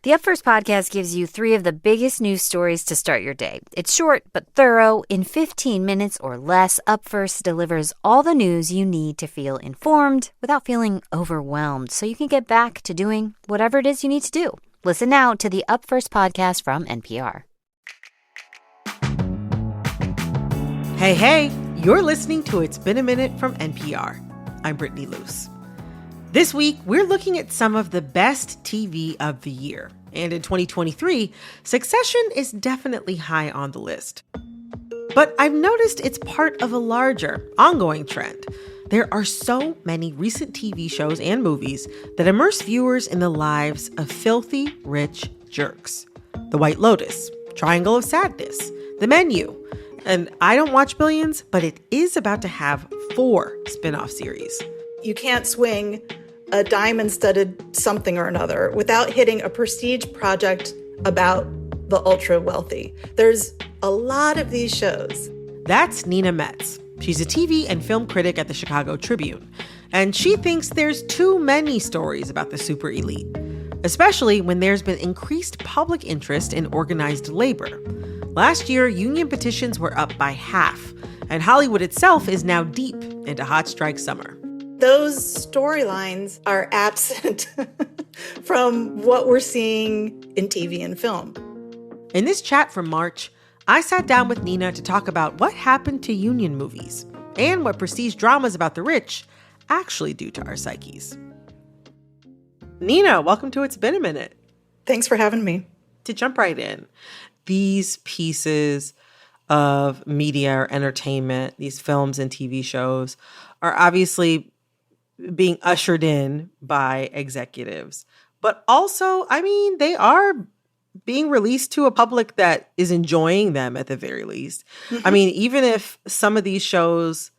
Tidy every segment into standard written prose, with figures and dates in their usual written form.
The Up First podcast gives you 3 of the biggest news stories to start your day. It's short but thorough. In 15 minutes or less, Up First delivers all the news you need to feel informed without feeling overwhelmed, so you can get back to doing whatever it is you need to do. Listen now to the Up First podcast from NPR. Hey, you're listening to It's Been a Minute from NPR. I'm Brittany Luce. This week, we're looking at some of the best TV of the year. And in 2023, Succession is definitely high on the list. But I've noticed it's part of a larger, ongoing trend. There are so many recent TV shows and movies that immerse viewers in the lives of filthy, rich jerks. The White Lotus, Triangle of Sadness, The Menu. And I don't watch Billions, but it is about to have 4 spin-off series. You can't swing a diamond-studded something or another without hitting a prestige project about the ultra-wealthy. There's a lot of these shows. That's Nina Metz. She's a TV and film critic at the Chicago Tribune. And she thinks there's too many stories about the super elite, especially when there's been increased public interest in organized labor. Last year, union petitions were up by half, and Hollywood itself is now deep into hot strike summer. Those storylines are absent from what we're seeing in TV and film. In this chat from March, I sat down with Nina to talk about what happened to union movies and what prestige dramas about the rich actually do to our psyches. Nina, welcome to It's Been a Minute. Thanks for having me. To jump right in, these pieces of media or entertainment, these films and TV shows, are obviously being ushered in by executives. But also, they are being released to a public that is enjoying them at the very least. Mm-hmm. Even if some of these shows,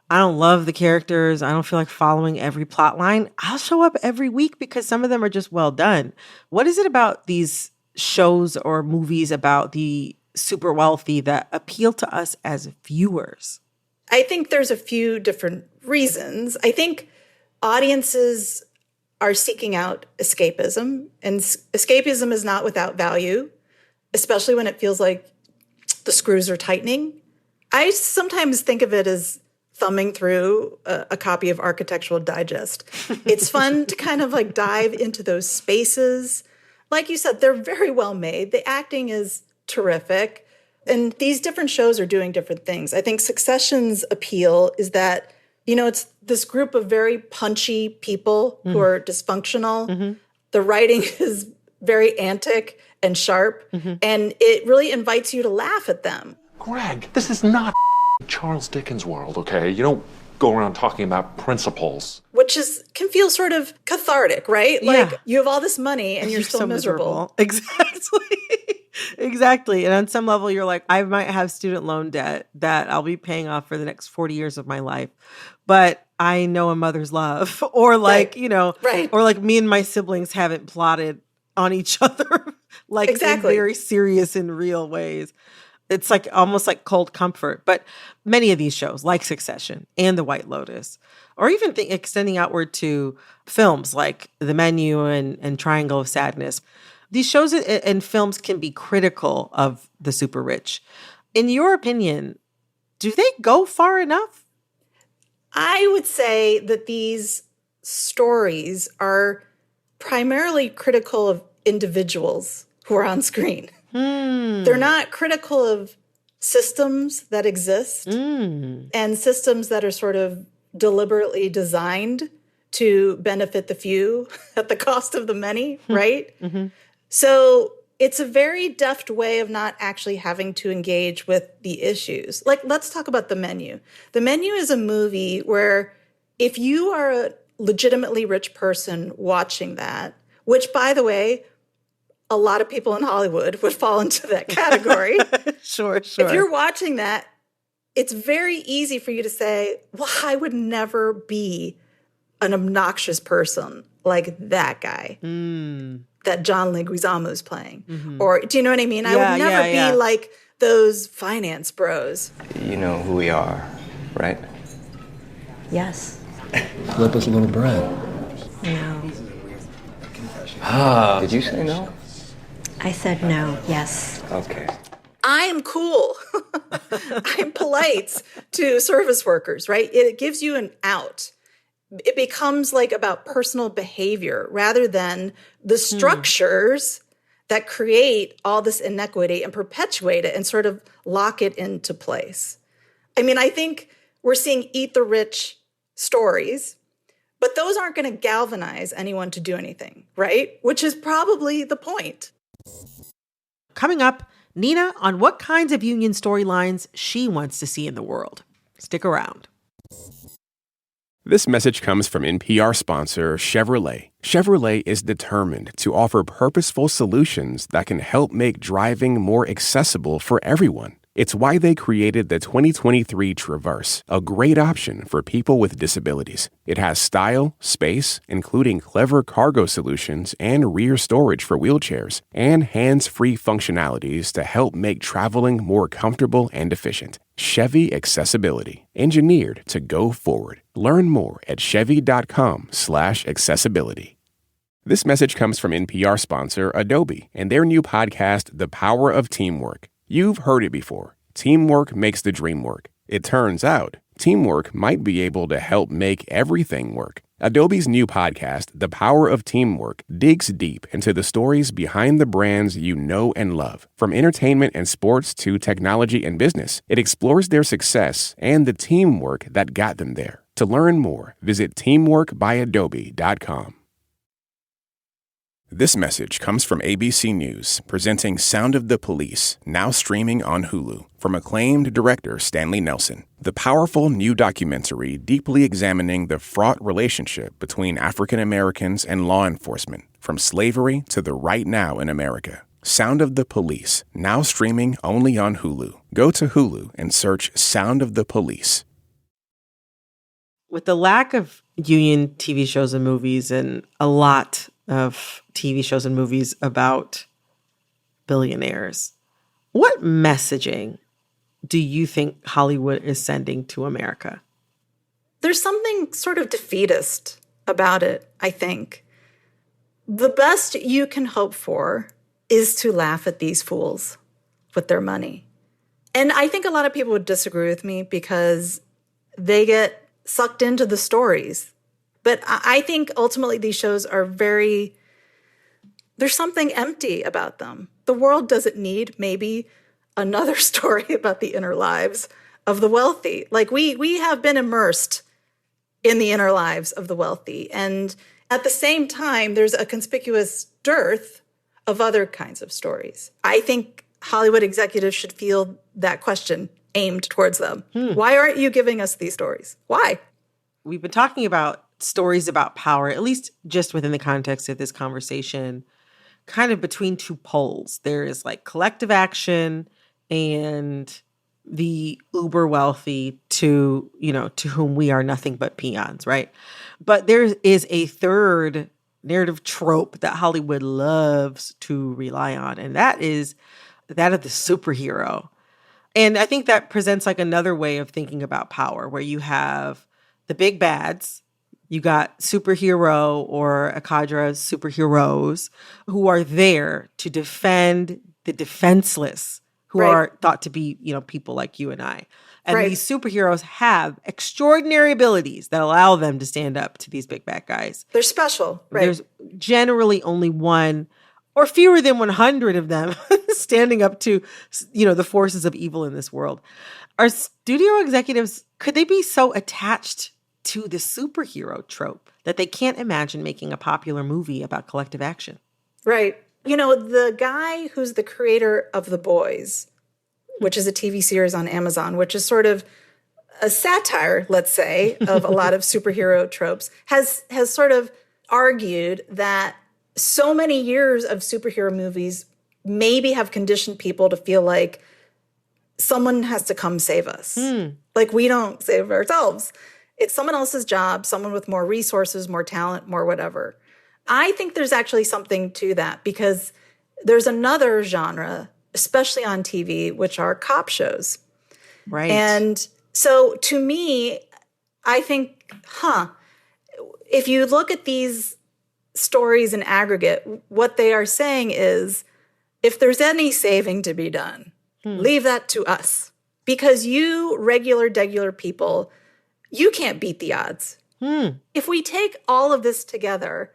I don't love the characters, I don't feel like following every plot line, I'll show up every week because some of them are just well done. What is it about these shows or movies about the super wealthy that appeal to us as viewers? I think there's a few different reasons. I think audiences are seeking out escapism, and escapism is not without value, especially when it feels like the screws are tightening. I sometimes think of it as thumbing through a copy of Architectural Digest. It's fun to kind of dive into those spaces. Like you said, they're very well made. The acting is terrific. And these different shows are doing different things. I think Succession's appeal is that, it's this group of very punchy people who are dysfunctional. Mm-hmm. The writing is very antic and sharp, and it really invites you to laugh at them. Greg, this is not Charles Dickens' world, okay? You don't go around talking about principles. Which can feel sort of cathartic, right? Yeah. You have all this money and you're still so miserable. Exactly. Exactly. And on some level, you're like, I might have student loan debt that I'll be paying off for the next 40 years of my life. But I know a mother's love. Or right. Or like me and my siblings haven't plotted on each other exactly. in very serious and real ways. It's almost like cold comfort. But many of these shows, like Succession and The White Lotus, or even extending outward to films like The Menu and Triangle of Sadness, these shows and films can be critical of the super rich. In your opinion, do they go far enough? I would say that these stories are primarily critical of individuals who are on screen. They're not critical of systems that exist and systems that are sort of deliberately designed to benefit the few at the cost of the many, right? Mm-hmm. So it's a very deft way of not actually having to engage with the issues. Let's talk about The Menu. The Menu is a movie where if you are a legitimately rich person watching that, which, by the way, a lot of people in Hollywood would fall into that category. Sure. If you're watching that, it's very easy for you to say, well, I would never be an obnoxious person like that guy that John Leguizamo is playing. Mm-hmm. Or do you know what I mean? I would never be like those finance bros. You know who we are, right? Yes. Flip us a little bread. No. Did you say no? I said no, yes. Okay. I am cool. I'm polite to service workers, right? It gives you an out. It becomes like about personal behavior rather than the structures that create all this inequity and perpetuate it and sort of lock it into place. I mean, I think we're seeing eat the rich stories, but those aren't going to galvanize anyone to do anything, right? Which is probably the point. Coming up, Nina on what kinds of union storylines she wants to see in the world. Stick around. This message comes from NPR sponsor Chevrolet. Chevrolet is determined to offer purposeful solutions that can help make driving more accessible for everyone. It's why they created the 2023 Traverse, a great option for people with disabilities. It has style, space, including clever cargo solutions and rear storage for wheelchairs, and hands-free functionalities to help make traveling more comfortable and efficient. Chevy Accessibility, engineered to go forward. Learn more at chevy.com/accessibility. This message comes from NPR sponsor Adobe and their new podcast, The Power of Teamwork. You've heard it before. Teamwork makes the dream work. It turns out, teamwork might be able to help make everything work. Adobe's new podcast, The Power of Teamwork, digs deep into the stories behind the brands you know and love. From entertainment and sports to technology and business, it explores their success and the teamwork that got them there. To learn more, visit teamworkbyadobe.com. This message comes from ABC News, presenting Sound of the Police, now streaming on Hulu, from acclaimed director Stanley Nelson. The powerful new documentary deeply examining the fraught relationship between African Americans and law enforcement, from slavery to the right now in America. Sound of the Police, now streaming only on Hulu. Go to Hulu and search Sound of the Police. With the lack of union TV shows and movies and a lot of TV shows and movies about billionaires, what messaging do you think Hollywood is sending to America? There's something sort of defeatist about it, I think. The best you can hope for is to laugh at these fools with their money. And I think a lot of people would disagree with me because they get sucked into the stories. But I think ultimately these shows are there's something empty about them. The world doesn't need maybe another story about the inner lives of the wealthy. Like we have been immersed in the inner lives of the wealthy. And at the same time, there's a conspicuous dearth of other kinds of stories. I think Hollywood executives should feel that question aimed towards them. Why aren't you giving us these stories? Why? We've been talking about stories about power, at least just within the context of this conversation, kind of between two poles. There is like collective action and the uber wealthy to whom we are nothing but peons, right? But there is a third narrative trope that Hollywood loves to rely on, and that is that of the superhero. And I think that presents like another way of thinking about power, where you have the big bads, you got superhero or a cadre of superheroes who are there to defend the defenseless, who are thought to be, people like you and I. And these superheroes have extraordinary abilities that allow them to stand up to these big bad guys. They're special, right? There's generally only one or fewer than 100 of them standing up to, the forces of evil in this world. Our studio executives, could they be so attached to the superhero trope that they can't imagine making a popular movie about collective action? Right. The guy who's the creator of The Boys, which is a TV series on Amazon, which is sort of a satire, let's say, of a lot of superhero tropes, has sort of argued that so many years of superhero movies maybe have conditioned people to feel like someone has to come save us. Like we don't save ourselves. It's someone else's job, someone with more resources, more talent, more whatever. I think there's actually something to that because there's another genre, especially on TV, which are cop shows. Right. And so to me, I think, if you look at these stories in aggregate, what they are saying is if there's any saving to be done, leave that to us. Because you regular people, you can't beat the odds. If we take all of this together,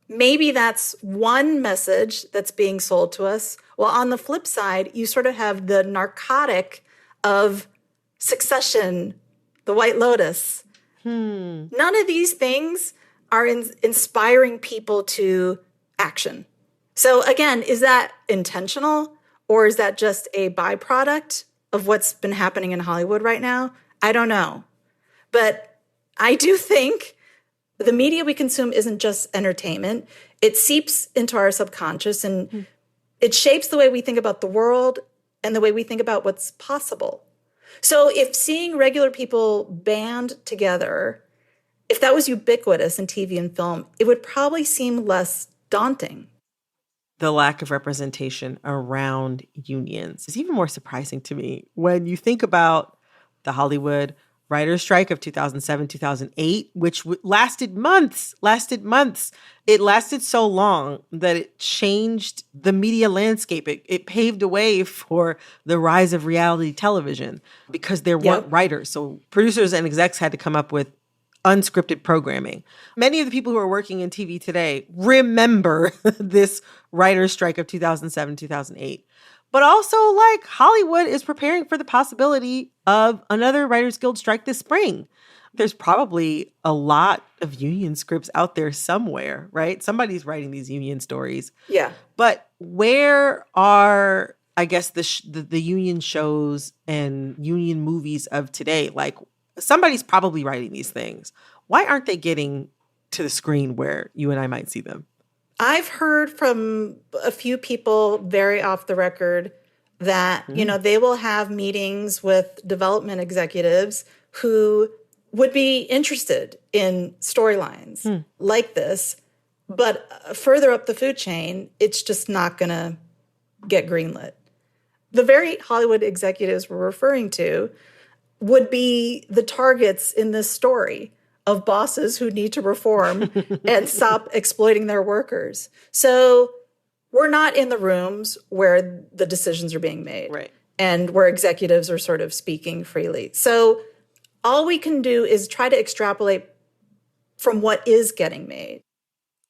maybe that's one message that's being sold to us. Well, on the flip side, you sort of have the narcotic of Succession, The White Lotus. None of these things are inspiring people to action. So again, is that intentional or is that just a byproduct of what's been happening in Hollywood right now? I don't know. But I do think the media we consume isn't just entertainment. It seeps into our subconscious and it shapes the way we think about the world and the way we think about what's possible. So if seeing regular people band together, if that was ubiquitous in TV and film, it would probably seem less daunting. The lack of representation around unions is even more surprising to me when you think about the Hollywood writer's strike of 2007, 2008, which lasted months. It lasted so long that it changed the media landscape. It paved the way for the rise of reality television because there weren't writers. So producers and execs had to come up with unscripted programming. Many of the people who are working in TV today remember this writer's strike of 2007, 2008. But also, like, Hollywood is preparing for the possibility of another Writers Guild strike this spring. There's probably a lot of union scripts out there somewhere, right? Somebody's writing these union stories. Yeah. But where are, I guess, the union shows and union movies of today? Like, somebody's probably writing these things. Why aren't they getting to the screen where you and I might see them? I've heard from a few people very off the record that, you know, they will have meetings with development executives who would be interested in storylines like this. But further up the food chain, it's just not going to get greenlit. The very Hollywood executives we're referring to would be the targets in this story of bosses who need to reform and stop exploiting their workers. So we're not in the rooms where the decisions are being made, right, and where executives are sort of speaking freely. So all we can do is try to extrapolate from what is getting made.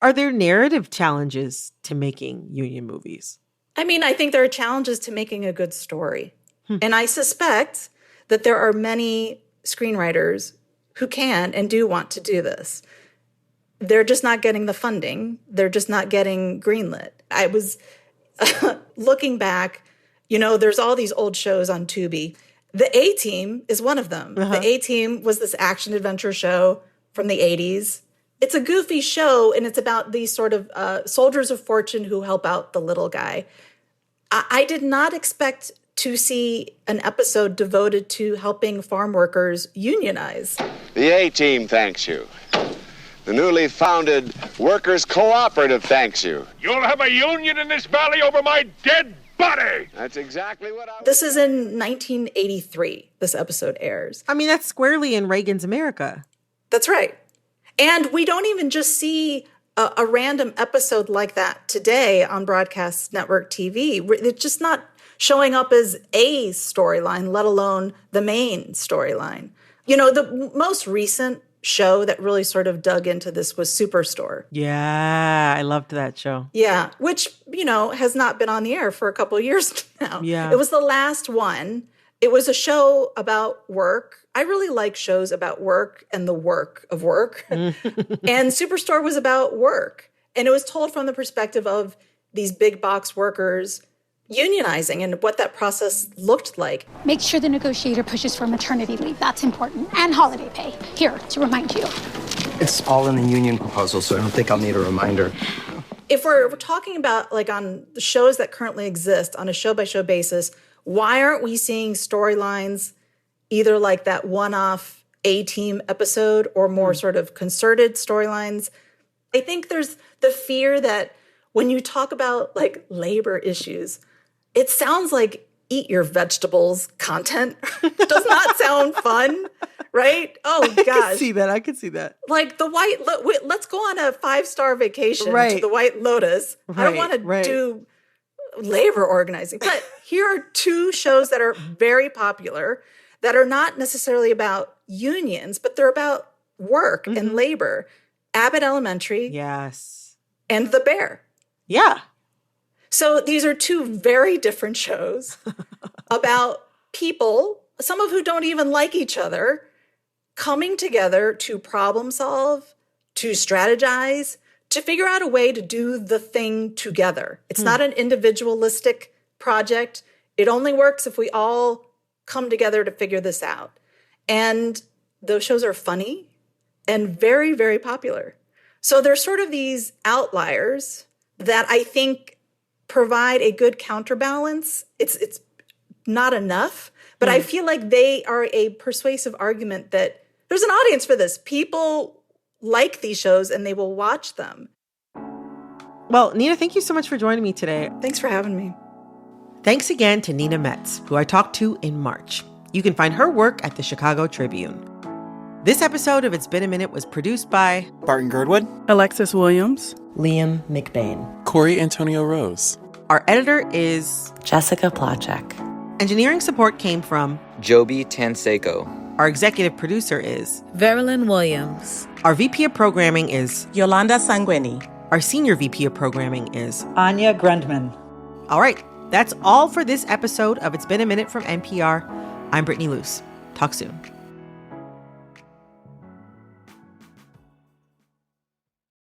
Are there narrative challenges to making union movies? I mean, I think there are challenges to making a good story. And I suspect that there are many screenwriters who can and do want to do this. They're just not getting the funding. They're just not getting greenlit. I was looking back, you know, there's all these old shows on Tubi. The A-Team is one of them. The A-Team was this action adventure show from the 80s. It's a goofy show, and it's about these sort of soldiers of fortune who help out the little guy. I did not expect to see an episode devoted to helping farm workers unionize. The A-Team thanks you. The newly founded Workers Cooperative thanks you. You'll have a union in this valley over my dead body! That's exactly what I... This is in 1983, this episode airs. I mean, that's squarely in Reagan's America. That's right. And we don't even just see a random episode like that today on broadcast network TV. It's just not showing up as a storyline, let alone the main storyline. You know, the most recent show that really sort of dug into this was Superstore. Yeah, I loved that show. Yeah, which, you know, has not been on the air for a couple of years now. Yeah. It was the last one. It was a show about work. I really like shows about work and the work of work. And Superstore was about work. And it was told from the perspective of these big box workers unionizing and what that process looked like. Make sure the negotiator pushes for maternity leave. That's important. And holiday pay. Here, to remind you. It's all in the union proposal, so I don't think I'll need a reminder. If we're talking about, like, on the shows that currently exist on a show-by-show basis, why aren't we seeing storylines either like that one-off A-Team episode or more sort of concerted storylines? I think there's the fear that when you talk about, like, labor issues, it sounds like eat your vegetables content. Does not sound fun, right? Oh, gosh. I could see that. Like let's go on a 5-star vacation to the White Lotus. I don't want to do labor organizing. But here are two shows that are very popular that are not necessarily about unions, but they're about work and labor. Abbott Elementary. Yes. And The Bear. Yeah. So these are two very different shows about people, some of who don't even like each other, coming together to problem solve, to strategize, to figure out a way to do the thing together. It's not an individualistic project. It only works if we all come together to figure this out. And those shows are funny and very, very popular. So there's sort of these outliers that I think provide a good counterbalance. It's not enough, but I feel like they are a persuasive argument that there's an audience for this. People like these shows and they will watch them. Well, Nina, thank you so much for joining me today. Thanks for having me. Thanks again to Nina Metz, who I talked to in March. You can find her work at the Chicago Tribune. This episode of It's Been a Minute was produced by Barton Girdwood, Alexis Williams, Liam McBain, Corey Antonio Rose. Our editor is Jessica Placzek. Engineering support came from Joby Tanseko. Our executive producer is Verilyn Williams. Our VP of programming is Yolanda Sanguini. Our senior VP of programming is Anya Grundman. All right, that's all for this episode of It's Been a Minute from NPR. I'm Brittany Luce. Talk soon.